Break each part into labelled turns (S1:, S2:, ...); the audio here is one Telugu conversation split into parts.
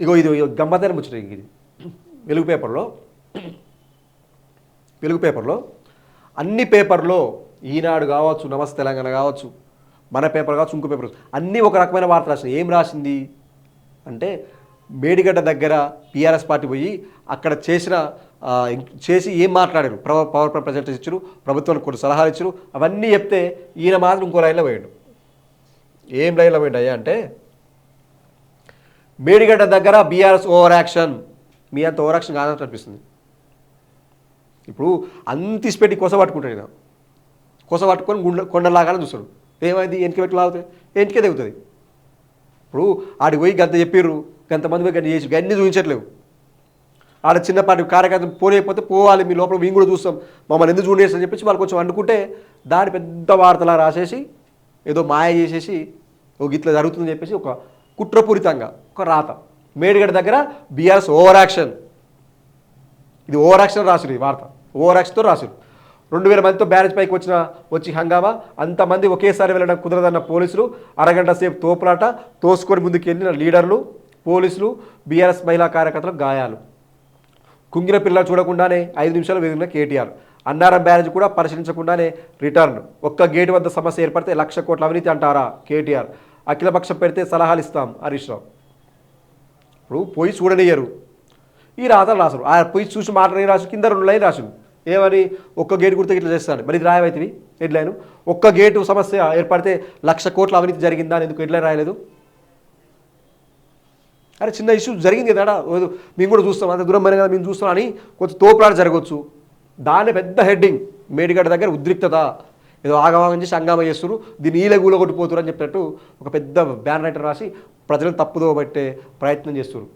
S1: ఇగో ఇది గమ్మత్తైన ముచ్చట ఇది. వెలుగు పేపర్లో అన్ని పేపర్లో ఈనాడు కావచ్చు, నమస్తే తెలంగాణ కావచ్చు, మన పేపర్ కావచ్చు, ఇంకో పేపర్ అన్నీ ఒక రకమైన వార్త రాసింది. ఏం రాసింది అంటే మేడిగడ్డ దగ్గర టీఆర్ఎస్ పార్టీ పోయి అక్కడ చేసి ఏం మాట్లాడారు, పవర్ ప్రజెంటేషన్ ఇచ్చారు, ప్రభుత్వానికి కొన్ని సలహాలు ఇచ్చారు, అవన్నీ చెప్తే ఈయన మాత్రం ఇంకో లైన్లో పోయాడు. ఏం లైన్లో పోయాడు అయ్యా అంటే మేడిగడ్డ దగ్గర బీఆర్ఎస్ ఓవర్ యాక్షన్. మీ అంత ఓవర్ యాక్షన్ కాదంటే అనిపిస్తుంది. ఇప్పుడు అంత ఇసిపెట్టి కొస పట్టుకుంటాడు ఈయన. కొస పట్టుకొని కొండలాగానే చూస్తాడు. ఏమైంది వెనక పెట్టి లాగుతాయి, వెనకే దిగుతుంది. ఇప్పుడు ఆడికి పోయి గంత చెప్పిర్రు, గంతమంది పోయి గంట చేసి గన్నీ చూపించట్లేవు. ఆడ చిన్నపాటి కార్యకర్తలు పోలేకపోతే పోవాలి, మీ లోపల మేము కూడా చూస్తాం, మమ్మల్ని ఎందుకు చూడేసి అని చెప్పేసి వాళ్ళు కొంచెం వండుకుంటే దాని పెద్ద వార్తలా రాసేసి ఏదో మాయ చేసేసి ఒక ఇట్లా జరుగుతుందని చెప్పేసి ఒక కుట్రపూరితంగా ఒక రాత. మేడిగడ్డ దగ్గర బీఆర్ఎస్ ఓవర్ యాక్షన్. ఇది ఓవర్ యాక్షన్ రాసిరు. ఈ వార్త ఓవర్ యాక్షన్తో రాసిరు. 2000 మందితో బ్యారేజ్ పైకి వచ్చి హంగామా, అంతమంది ఒకేసారి వెళ్ళడం కుదరదన్న పోలీసులు, అరగంట సేపు తోపులాట, తోసుకొని ముందుకు వెళ్ళిన లీడర్లు, పోలీసులు, బీఆర్ఎస్ మహిళా కార్యకర్తలకు గాయాలు. కుంగిన పిల్లలు చూడకుండానే 5 నిమిషాలు వెదిలిన కేటీఆర్. అన్నారం బ్యారేజ్ కూడా పరిశీలించకుండానే రిటర్న్. ఒక్క గేటు వద్ద సమస్య ఏర్పడితే 1,00,000 కోట్ల అవినీతి అంటారా కేటీఆర్. అఖిలపక్షం పెడితే సలహాలు ఇస్తాం హరీష్ రావు. ఇప్పుడు పోయి చూడనియ్యరు, ఈ రాతలు రాసురు. ఆ పోయి చూసి మాట్లాడి రాసు, కింద 2 లైన్ రాసు. ఏమని ఒక్క గేటు గుర్తు ఇట్లా చేస్తాడు. మరి ఇది రాయవైతివి హెడ్లైన్. ఒక్క గేటు సమస్య ఏర్పడితే 1,00,000 కోట్ల అవినీతి జరిగిందా అని ఎందుకు హెడ్లైన్ రాయలేదు? అరే చిన్న ఇష్యూ జరిగింది కదా, మేము కూడా చూస్తాం, అంత దూరం పైన కదా మేము చూస్తాం అని కొంచెం తోపులాట జరగవచ్చు. దాన్ని పెద్ద హెడ్డింగ్, మేడిగడ్డ దగ్గర ఉద్రిక్తత, ఏదో ఆగమాగం చేసి హంగామా చేస్తున్నారు, దీన్ని ఈలగూల కొట్టిపోతున్నారు అని చెప్పినట్టు ఒక పెద్ద బ్యానర్ రైటర్ రాసి ప్రజలను తప్పుదో పెట్టే ప్రయత్నం చేస్తున్నారు.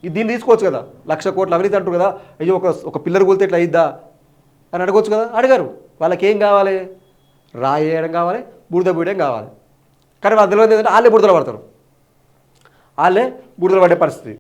S1: దీన్ని తీసుకోవచ్చు కదా, 1,00,000 కోట్ల అవినీతి అంటారు కదా, అయ్యో ఒక పిల్లర్ కూలితే ఇట్లా అయిద్దా అని అడగవచ్చు కదా. అడిగారు. వాళ్ళకి ఏం కావాలి? రాయేయడం కావాలి, బురద బూయడం కావాలి. కానీ వాళ్ళ తెలియదు ఏంటంటే వాళ్ళే బురదలు పడతారు, వాళ్ళే బురదలు పడే పరిస్థితి.